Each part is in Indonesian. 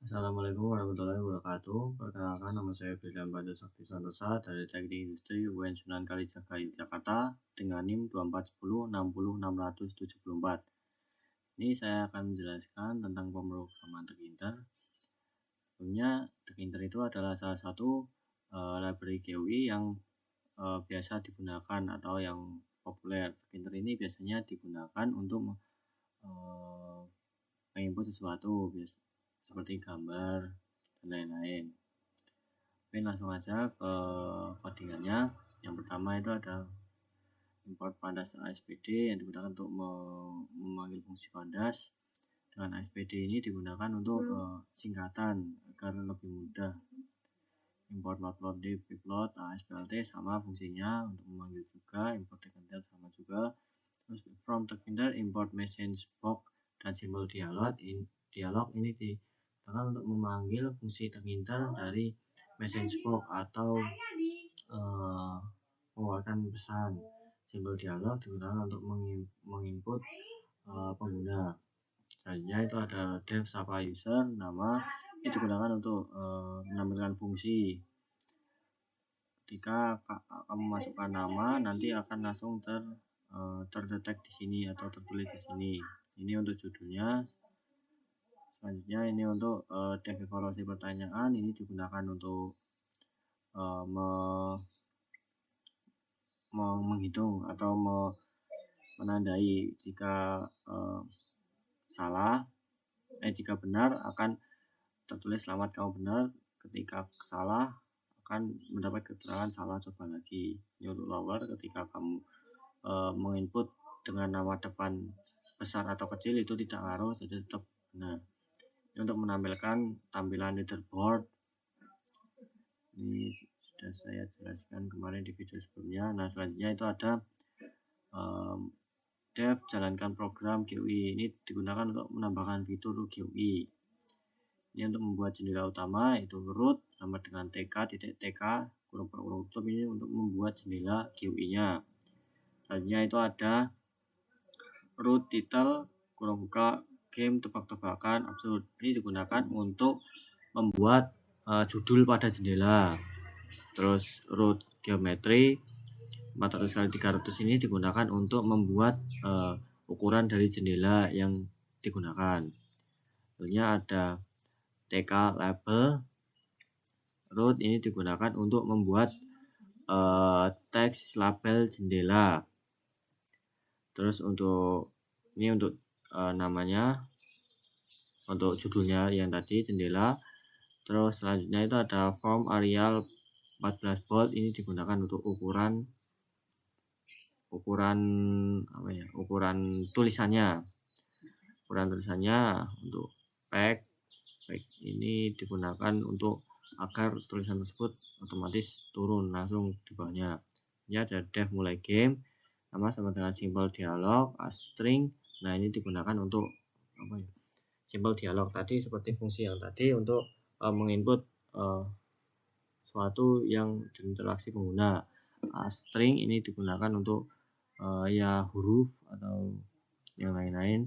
Assalamualaikum warahmatullahi wabarakatuh. Perkenalkan, nama saya William Badu Sakti Santosa dari Teknik Industri UIN Sunan Kalijaga Yogyakarta dengan NIM 240600674. Ini saya akan menjelaskan tentang pemrograman Tkinter. Sebelumnya, Tkinter itu adalah salah satu library GUI yang biasa digunakan atau yang populer. Tkinter ini biasanya digunakan untuk menginput sesuatu seperti gambar dan lain-lain. Oke, langsung aja ke codingannya. Yang pertama itu ada import pandas ASPD yang digunakan untuk memanggil fungsi pandas. Dengan ASPD ini digunakan untuk singkatan agar lebih mudah. Import matplotlib, pplot, ASPLT sama fungsinya untuk memanggil juga. Import tkinter sama juga. Terus from tkinter import message box dan simbol dialog ini digunakan untuk memanggil fungsi tkinter dari message box atau mengeluarkan pesan. Simbol dialog digunakan untuk menginput pengguna. Selanjutnya itu ada def sapa user, nama ini digunakan untuk menampilkan fungsi. Ketika kamu masukkan nama, nanti akan langsung terdetek di sini atau tertulis di sini. Ini untuk judulnya. Selanjutnya ini untuk def evaluasi pertanyaan, ini digunakan untuk menghitung atau menandai jika jika benar akan tertulis selamat kamu benar, ketika salah akan mendapat keterangan salah, coba lagi. Ini untuk lower, ketika kamu menginput dengan nama depan besar atau kecil itu tidak ngaruh, jadi tetap benar. Ini untuk menampilkan tampilan leaderboard. Ini sudah saya jelaskan kemarin di video sebelumnya. Nah, selanjutnya itu ada def jalankan program GUI. Ini digunakan untuk menambahkan fitur GUI. Ini untuk membuat jendela utama itu root sama dengan tk kurung tutup, ini untuk membuat jendela GUI-nya. Selanjutnya itu ada root title kurung buka game tebak-tebakan absurd. Ini digunakan untuk membuat judul pada jendela. Terus root geometry 400x300 ini digunakan untuk membuat ukuran dari jendela yang digunakan. Selanjutnya ada tk label root, ini digunakan untuk membuat teks label jendela. Terus untuk ini untuk namanya, untuk judulnya yang tadi jendela. Terus selanjutnya itu ada form Arial 14 bold, ini digunakan untuk ukuran tulisannya. Ukuran tulisannya untuk pack ini digunakan untuk agar tulisan tersebut otomatis turun langsung di bawahnya. Ini ada def mulai game sama dengan simbol dialog string. Nah, ini digunakan untuk simbol dialog tadi seperti fungsi yang tadi untuk menginput suatu yang berinteraksi pengguna. String ini digunakan untuk huruf atau yang lain-lain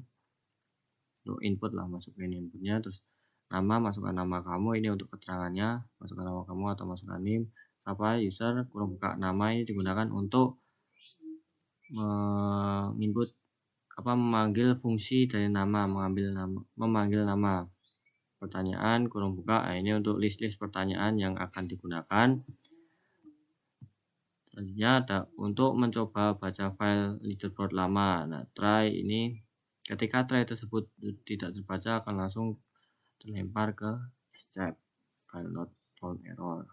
untuk input lah, masukin inputnya. Terus nama, masukkan nama kamu, ini untuk keterangannya, masukkan nama kamu atau masukkan NIM. Sapa user kurung buka nama, ini digunakan untuk menginput memanggil fungsi dari nama, memanggil nama. Pertanyaan kurung buka, nah ini untuk list pertanyaan yang akan digunakan. Selanjutnya ada untuk mencoba baca file leaderboard lama. Nah, try ini ketika try tersebut tidak terbaca akan langsung terlempar ke escape, file not found error.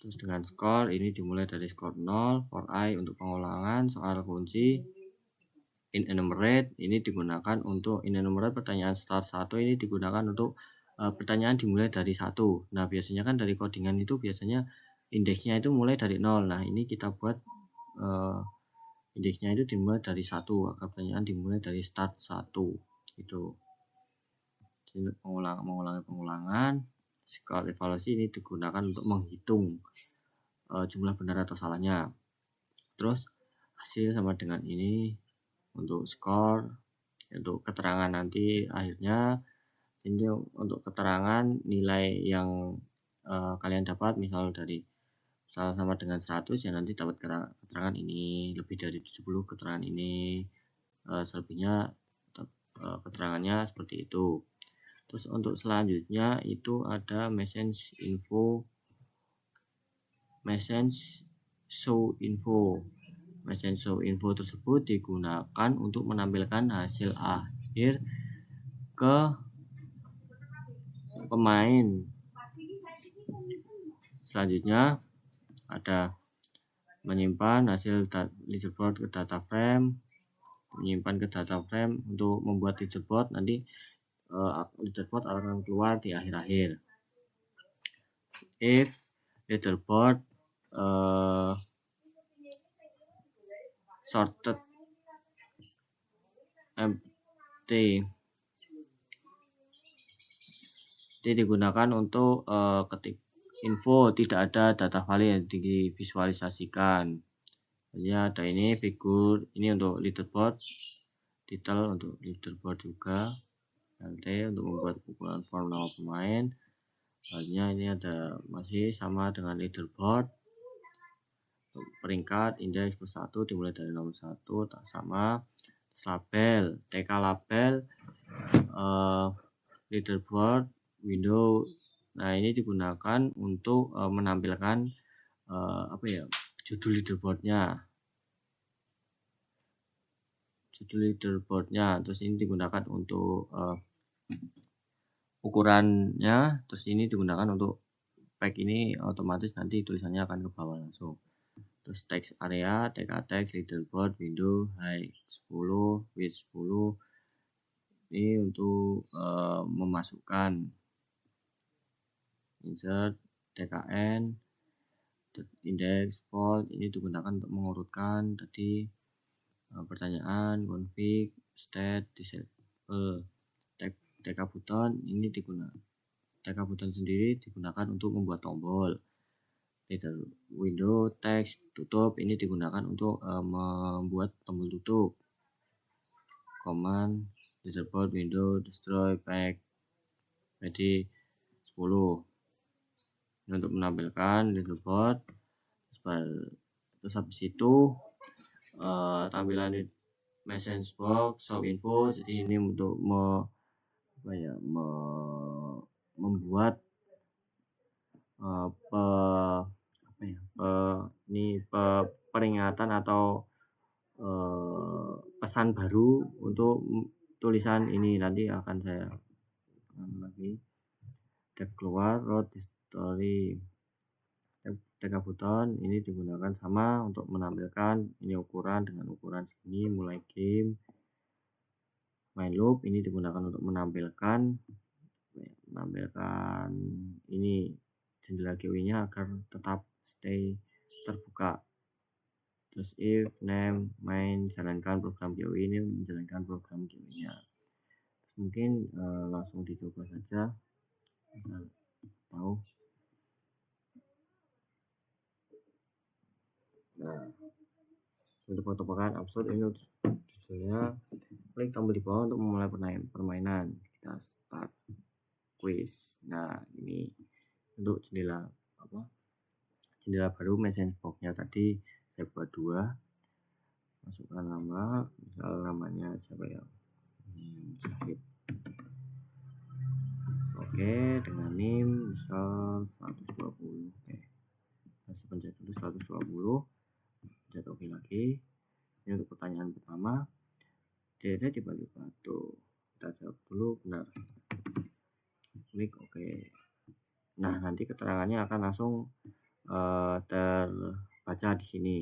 Terus dengan score ini dimulai dari score 0, for I untuk pengulangan soal kunci. In enumerate ini digunakan untuk pertanyaan start 1 ini digunakan untuk pertanyaan dimulai dari 1. Nah, biasanya kan dari codingan itu biasanya indeksnya itu mulai dari 0. Nah, ini kita buat indeksnya itu dimulai dari 1 agar pertanyaan dimulai dari start 1 itu. Mengulangi pengulangan. Score evaluasi ini digunakan untuk menghitung jumlah benar atau salahnya. Terus hasil sama dengan ini untuk skor, untuk keterangan nanti akhirnya. Ini untuk keterangan nilai yang kalian dapat, misal sama dengan 100 ya nanti dapat keterangan ini, lebih dari 70 keterangan ini, selebihnya keterangannya seperti itu. Terus untuk selanjutnya itu ada message show info. Message show info tersebut digunakan untuk menampilkan hasil akhir ke pemain. Selanjutnya ada menyimpan hasil leaderboard ke data frame, untuk membuat leaderboard nanti leaderboard akan keluar di akhir-akhir. If leaderboard sorted empty, digunakan untuk ketik info, tidak ada data file yang divisualisasikan. Jadi ada ini figur, ini untuk leaderboard, title untuk leaderboard juga, LT untuk membuat ukuran form nama pemain. Selanjutnya ini ada masih sama dengan leaderboard, peringkat indeks +1 dimulai dari nomor 1, tak sama. Label, TK label leaderboard window. Nah ini digunakan untuk menampilkan judul leaderboardnya. Terus ini digunakan untuk ukurannya. Terus ini digunakan untuk pack ini, otomatis nanti tulisannya akan ke bawah langsung. Terus text area, TK text leaderboard window height 10, width 10. Ini untuk memasukkan insert tkn index fold. Ini digunakan untuk mengurutkan tadi pertanyaan, config, state, disable. TK button ini TK button sendiri digunakan untuk membuat tombol. Leader window text tutup ini digunakan untuk membuat tombol tutup. Command leaderboard window destroy pack jadi 10. Ini untuk menampilkan leaderboard. Terus habis itu tampilan message box show info. Jadi ini untuk membuat peringatan atau pesan baru untuk tulisan ini. Nanti akan saya lagi dev keluar road history. TK button ini digunakan sama untuk menampilkan ini ukuran dengan ukuran segini mulai game. Main loop ini digunakan untuk menampilkan ini jendela GUI-nya agar tetap stay terbuka. Terus if name main jalankan program GUI, ini menjalankan program GUI-nya. Mungkin langsung dicoba saja. Tahu. Nah, untuk pertobatan absurd ini judulnya. Klik tombol di bawah untuk memulai permainan. Kita start quiz. Nah, ini untuk jendela baru message box-nya tadi saya buat 2. Masukkan nama, misal namanya siapa ya? Syahid. Oke, dengan NIM misal 120. Masih pencet dulu 120. Pencet oke lagi. Ini untuk pertanyaan pertama. Dede dibalik batu. Kita jawab dulu benar. Klik oke. Nah, nanti keterangannya akan langsung terbaca di sini.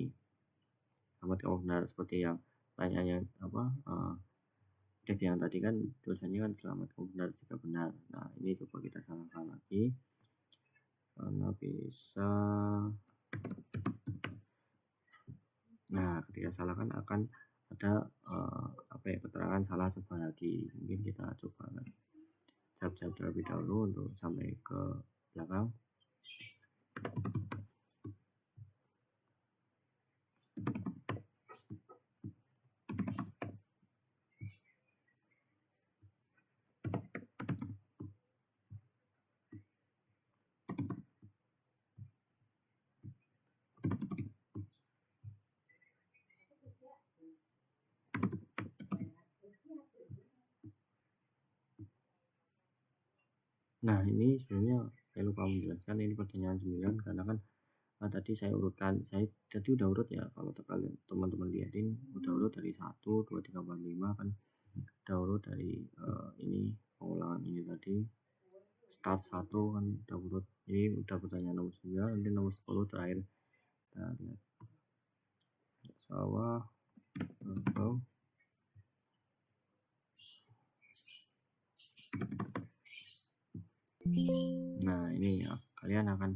Selamat kamu benar, seperti yang pertanyaannya dev yang tadi kan tulisannya kan selamat kamu benar jika benar. Nah, ini coba kita salahkan lagi. Karena bisa. Nah, ketika salahkan akan ada keterangan salah coba lagi. Mungkin kita coba jawab terlebih dahulu untuk sampai ke belakang. Nah, ini sebenarnya saya lupa menjelaskan ini pertanyaan 9 karena kan tadi saya urutkan, saya tadi udah urut ya, kalau kalian teman-teman lihatin udah urut dari 1, 2, 3, 4, 5 kan udah urut dari ini pengulangan ini tadi start 1 kan udah urut. Ini udah pertanyaan nomor 9, nanti nomor 10 terakhir. Kita lihat sawah kerbau. Nah, ini ya, kalian akan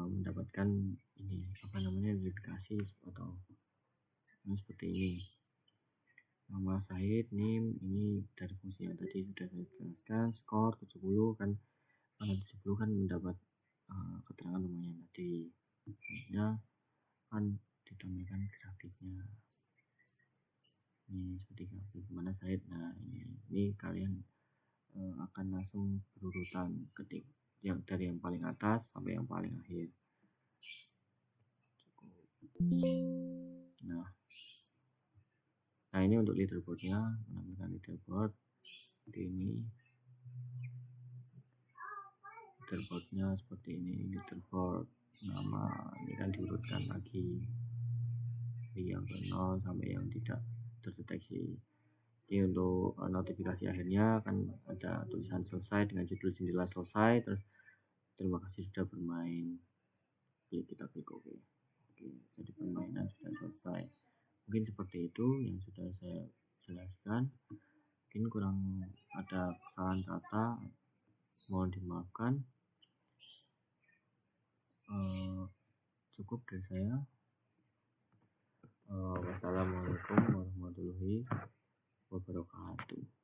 mendapatkan ini apa namanya verifikasi atau seperti ini. Nama Syahid, NIM, ini dari fungsi yang tadi sudah saya jelaskan. Skor 70 kan, karena 70 kan mendapat keterangan lumayan tadi. Selanjutnya kan ditampilkan grafiknya. Ini seperti grafik mana Syahid. Nah, ini kalian akan langsung berurutan ketik yang dari yang paling atas sampai yang paling akhir. Nah, ini untuk leaderboardnya, menampilkan leaderboard seperti ini. Leaderboardnya seperti ini, leaderboard nama ini kan diurutkan lagi dari yang ke 0 sampai yang tidak terdeteksi. Jadi untuk notifikasi akhirnya kan ada tulisan selesai dengan judul jendela selesai, terus terima kasih sudah bermain. Kita klik OK. Oke, jadi permainan sudah selesai. Mungkin seperti itu yang sudah saya jelaskan. Mungkin kurang ada kesalahan kata, mohon dimaafkan. Cukup dari saya. Wassalamualaikum warahmatullahi wabarakatuh.